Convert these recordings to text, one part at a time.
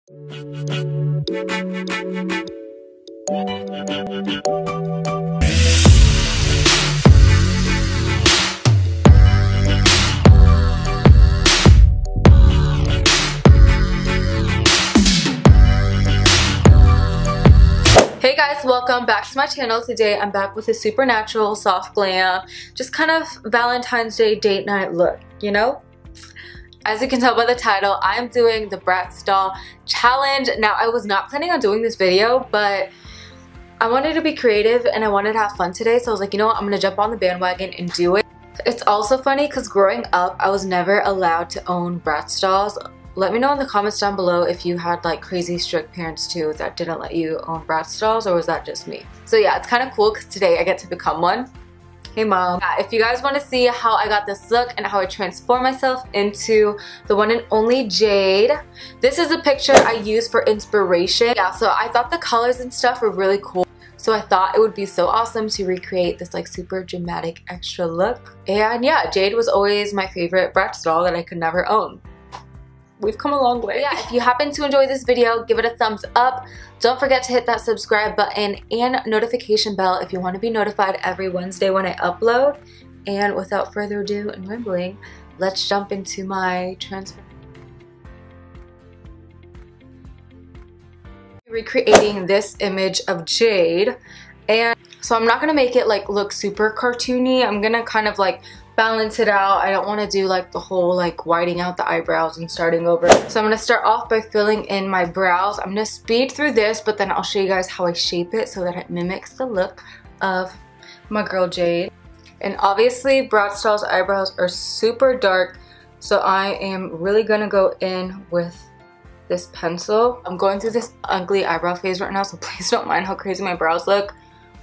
Hey guys, welcome back to my channel. Today I'm back with a super natural, soft glam, just kind of Valentine's Day date night look, you know? As you can tell by the title, I am doing the BRATZ doll challenge. Now, I was not planning on doing this video, but I wanted to be creative and I wanted to have fun today, so I was like, you know what, I'm gonna jump on the bandwagon and do it. It's also funny because growing up, I was never allowed to own BRATZ dolls. Let me know in the comments down below if you had like crazy strict parents too that didn't let you own BRATZ dolls, or was that just me? So yeah, it's kind of cool because today I get to become one. Hey mom. Yeah, if you guys want to see how I got this look and how I transformed myself into the one and only Jade, this is a picture I used for inspiration. Yeah, so I thought the colors and stuff were really cool. So I thought it would be so awesome to recreate this like super dramatic extra look. And yeah, Jade was always my favorite BRATZ doll that I could never own. We've come a long way. Yeah, if you happen to enjoy this video, give it a thumbs up. Don't forget to hit that subscribe button and notification bell if you want to be notified every Wednesday when I upload. And without further ado and rambling, let's jump into my transformation. Recreating this image of Jade, and so I'm not gonna make it like look super cartoony. I'm gonna kind of like balance it out. I don't want to do like the whole like whiting out the eyebrows and starting over. So I'm going to start off by filling in my brows. I'm going to speed through this, but then I'll show you guys how I shape it so that it mimics the look of my girl Jade. And obviously BRATZ doll's eyebrows are super dark, so I am really going to go in with this pencil. I'm going through this ugly eyebrow phase right now, so please don't mind how crazy my brows look.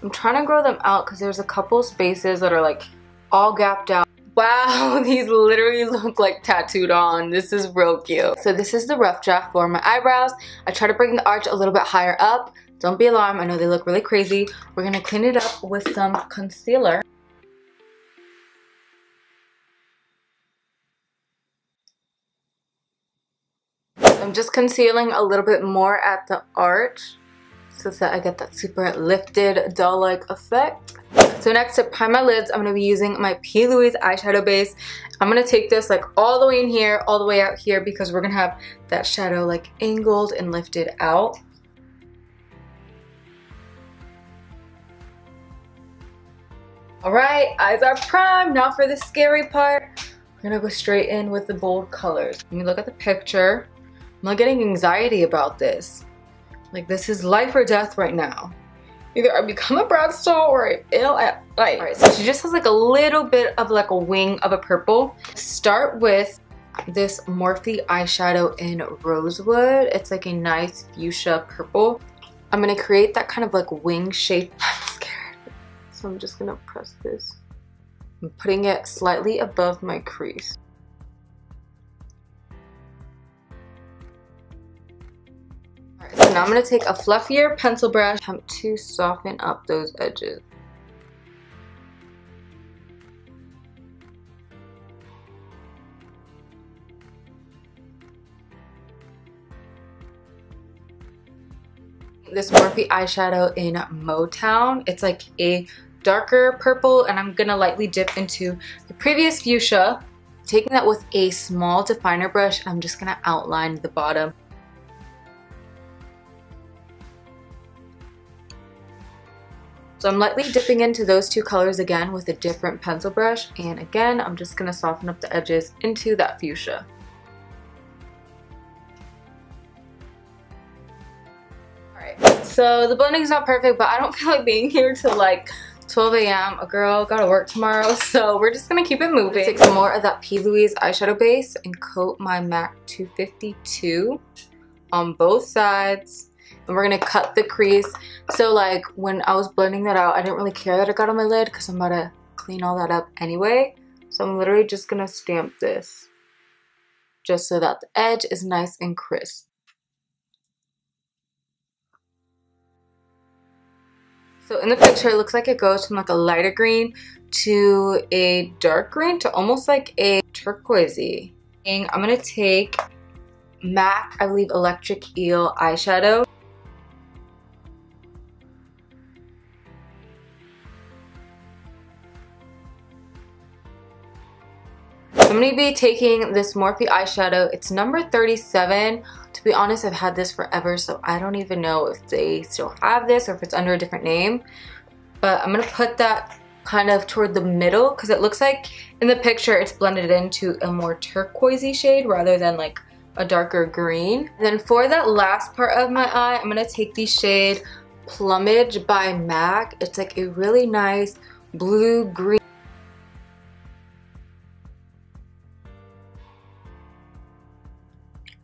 I'm trying to grow them out because there's a couple spaces that are like all gapped out. Wow, these literally look like tattooed on. This is real cute. So this is the rough draft for my eyebrows. I try to bring the arch a little bit higher up. Don't be alarmed, I know they look really crazy. We're gonna clean it up with some concealer. I'm just concealing a little bit more at the arch so that I get that super lifted doll-like effect. So next, to prime my lids, I'm going to be using my P. Louise eyeshadow base. I'm going to take this like all the way in here, all the way out here, because we're going to have that shadow like angled and lifted out. Alright, eyes are primed. Now for the scary part. We're going to go straight in with the bold colors. Let me look at the picture. I'm not getting anxiety about this. Like, this is life or death right now. Either I become a BRATZ doll or I fail at life. Alright, so she just has like a little bit of like a wing of a purple. Start with this Morphe eyeshadow in Rosewood. It's like a nice fuchsia purple. I'm gonna create that kind of like wing shape. I'm scared. So I'm just gonna press this. I'm putting it slightly above my crease. So now I'm going to take a fluffier pencil brush to soften up those edges. This Morphe eyeshadow in Motown. It's like a darker purple, and I'm going to lightly dip into the previous fuchsia. Taking that with a small definer brush, I'm just going to outline the bottom. So I'm lightly dipping into those two colors again with a different pencil brush, and again I'm just going to soften up the edges into that fuchsia. Alright, so the blending's not perfect, but I don't feel like being here till like 12 a.m. A girl gotta work tomorrow, so we're just gonna keep it moving. Take some more of that P. Louise eyeshadow base and coat my MAC 252 on both sides. And we're gonna cut the crease. So like when I was blending that out, I didn't really care that it got on my lid because I'm about to clean all that up anyway. So I'm literally just gonna stamp this just so that the edge is nice and crisp. So in the picture, it looks like it goes from like a lighter green to a dark green to almost like a turquoisey. And I'm gonna take MAC, I believe, Electric Eel eyeshadow. I'm going to be taking this Morphe eyeshadow. It's number 37. To be honest, I've had this forever, so I don't even know if they still have this or if it's under a different name. But I'm going to put that kind of toward the middle because it looks like in the picture it's blended into a more turquoisey shade rather than like a darker green. And then for that last part of my eye, I'm going to take the shade Plumage by MAC. It's like a really nice blue-green.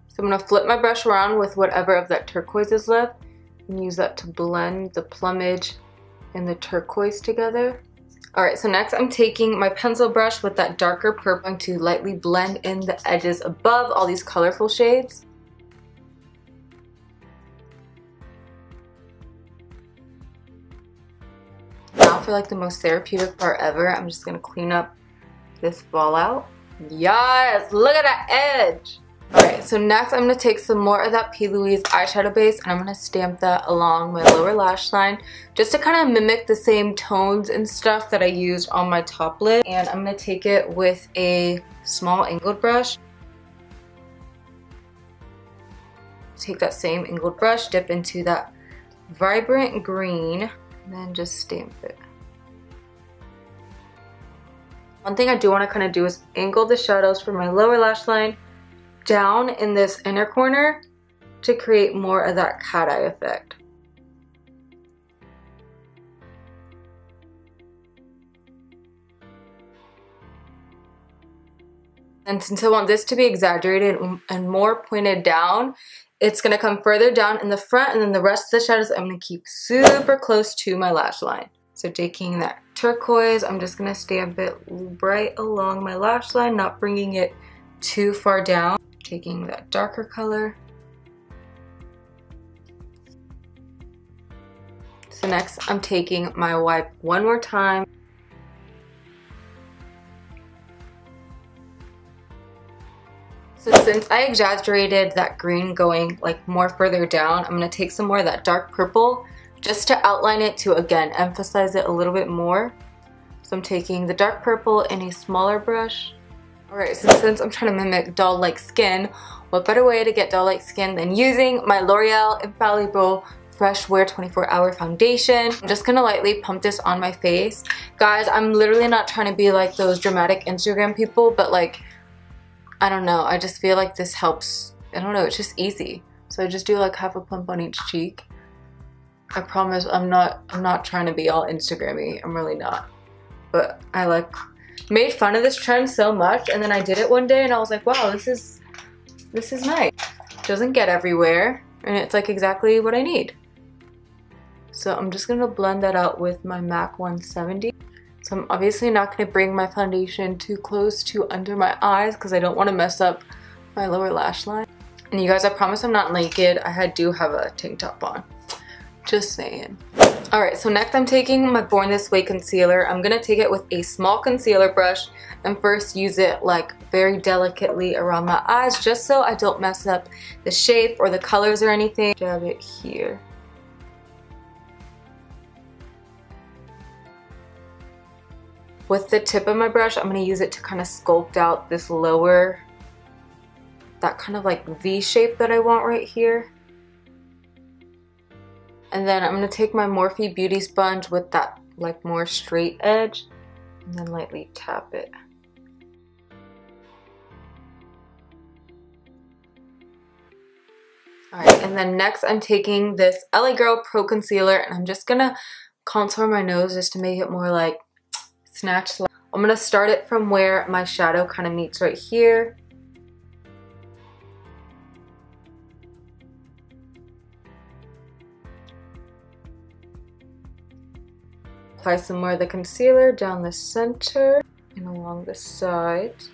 So I'm going to flip my brush around with whatever of that turquoise is left and use that to blend the plumage and the turquoise together. Alright, so next I'm taking my pencil brush with that darker purple to lightly blend in the edges above all these colorful shades. Now for like the most therapeutic part ever, I'm just going to clean up this fallout. Yes, look at that edge! Alright, so next I'm going to take some more of that P. Louise eyeshadow base and I'm going to stamp that along my lower lash line just to kind of mimic the same tones and stuff that I used on my top lid. And I'm going to take it with a small angled brush. Take that same angled brush, dip into that vibrant green, and then just stamp it. One thing I do want to kind of do is angle the shadows for my lower lash line down in this inner corner to create more of that cat eye effect. And since I want this to be exaggerated and more pointed down, it's going to come further down in the front, and then the rest of the shadows I'm going to keep super close to my lash line. So taking that turquoise, I'm just going to stamp it right along my lash line, not bringing it too far down. Taking that darker color. So next I'm taking my wipe one more time. So since I exaggerated that green going like more further down, I'm going to take some more of that dark purple just to outline it to again emphasize it a little bit more. So I'm taking the dark purple in a smaller brush. Alright, so since I'm trying to mimic doll-like skin, what better way to get doll-like skin than using my L'Oreal Infallible Fresh Wear 24-Hour Foundation. I'm just gonna lightly pump this on my face. Guys, I'm literally not trying to be like those dramatic Instagram people, but like, I don't know, I just feel like this helps. I don't know, it's just easy. So I just do like half a pump on each cheek. I promise I'm not trying to be all Instagram-y. I'm really not. But I like made fun of this trend so much, and then I did it one day and I was like, wow, this is nice. It doesn't get everywhere and it's like exactly what I need. So I'm just gonna blend that out with my MAC 170. So I'm obviously not gonna bring my foundation too close to under my eyes because I don't want to mess up my lower lash line. And you guys, I promise I'm not naked. I do have a tank top on. Just saying. Alright, so next I'm taking my Born This Way concealer. I'm going to take it with a small concealer brush and first use it like very delicately around my eyes just so I don't mess up the shape or the colors or anything. Dab it here. With the tip of my brush, I'm going to use it to kind of sculpt out this lower, that kind of like V shape that I want right here. And then I'm going to take my Morphe Beauty Sponge with that like more straight edge and then lightly tap it. Alright, and then next I'm taking this LA Girl Pro Concealer and I'm just going to contour my nose just to make it more like snatched. I'm going to start it from where my shadow kind of meets right here. Apply some more of the concealer down the center and along the sides.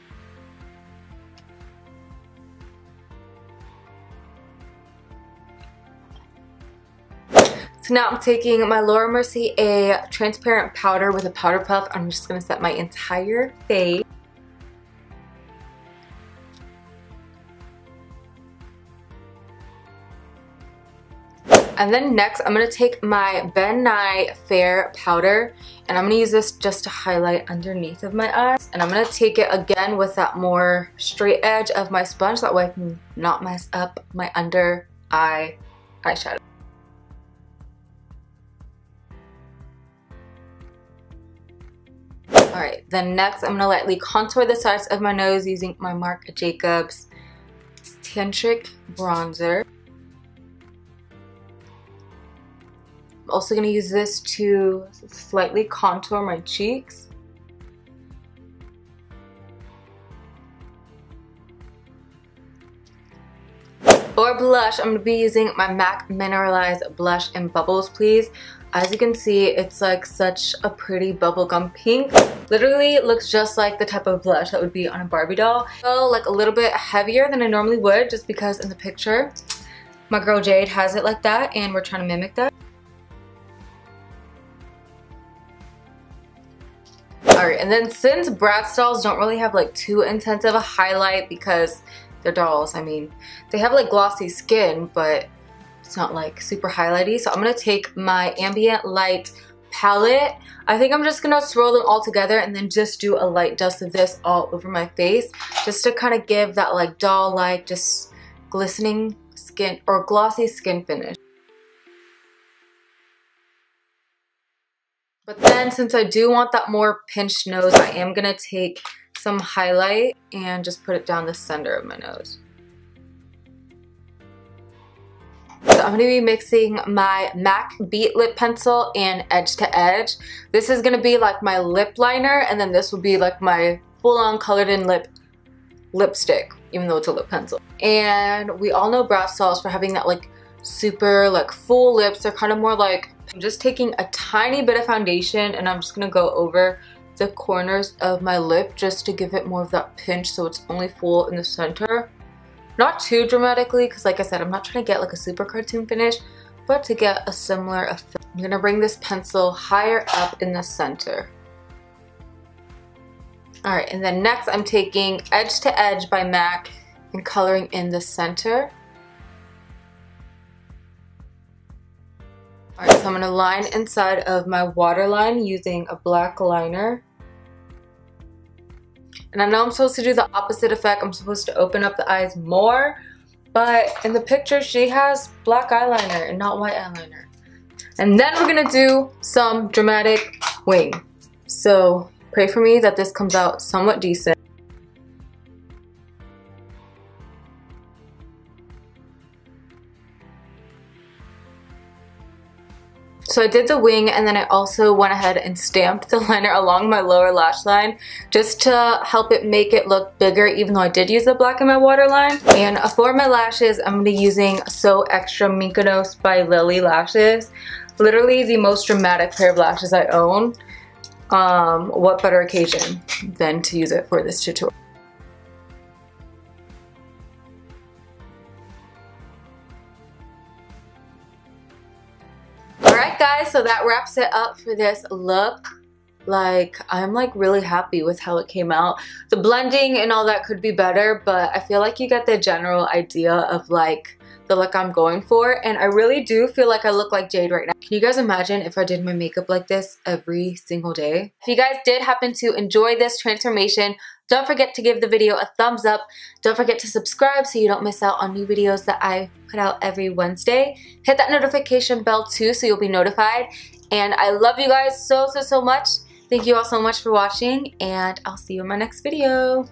So now I'm taking my Laura Mercier a transparent powder with a powder puff. I'm just going to set my entire face. And then next, I'm going to take my Ben Nye Fair powder, and I'm going to use this just to highlight underneath of my eyes. And I'm going to take it again with that more straight edge of my sponge, that way I can not mess up my under eye eyeshadow. Alright, then next I'm going to lightly contour the sides of my nose using my Marc Jacobs Tantric Bronzer. I'm also going to use this to slightly contour my cheeks. For blush, I'm going to be using my MAC Mineralized Blush in Bubbles Please. As you can see, it's like such a pretty bubblegum pink. Literally, it looks just like the type of blush that would be on a Barbie doll. So like a little bit heavier than I normally would, just because in the picture, my girl Jade has it like that, and we're trying to mimic that. Alright, and then since BRATZ dolls don't really have like too intense of a highlight because they're dolls, I mean, they have like glossy skin, but it's not like super highlighty. So I'm going to take my Ambient Light palette. I think I'm just going to swirl them all together and then just do a light dust of this all over my face, just to kind of give that like doll-like, just glistening skin or glossy skin finish. But then since I do want that more pinched nose, I am going to take some highlight and just put it down the center of my nose. So I'm going to be mixing my MAC Beat Lip Pencil and Edge to Edge. This is going to be like my lip liner, and then this will be like my full-on colored in lipstick, even though it's a lip pencil. And we all know BRATZ dolls for having that like super like full lips. They're kind of more like, I'm just taking a tiny bit of foundation and I'm just going to go over the corners of my lip just to give it more of that pinch so it's only full in the center. Not too dramatically, because like I said, I'm not trying to get like a super cartoon finish, but to get a similar effect. I'm going to bring this pencil higher up in the center. Alright, and then next I'm taking Edge to Edge by MAC and coloring in the center. Alright, so I'm going to line inside of my waterline using a black liner. And I know I'm supposed to do the opposite effect. I'm supposed to open up the eyes more. But in the picture, she has black eyeliner and not white eyeliner. And then we're going to do some dramatic wing. So pray for me that this comes out somewhat decent. So I did the wing, and then I also went ahead and stamped the liner along my lower lash line just to help it make it look bigger, even though I did use the black in my waterline. And for my lashes, I'm going to be using So Extra Mykonos by Lily lashes. Literally the most dramatic pair of lashes I own. What better occasion than to use it for this tutorial? Alright guys, so that wraps it up for this look. Like, I'm like really happy with how it came out. The blending and all that could be better, but I feel like you get the general idea of like the look I'm going for, and I really do feel like I look like Jade right now. Can you guys imagine if I did my makeup like this every single day? If you guys did happen to enjoy this transformation, don't forget to give the video a thumbs up. Don't forget to subscribe so you don't miss out on new videos that I put out every Wednesday. Hit that notification bell too so you'll be notified. And I love you guys so much. Thank you all so much for watching, and I'll see you in my next video.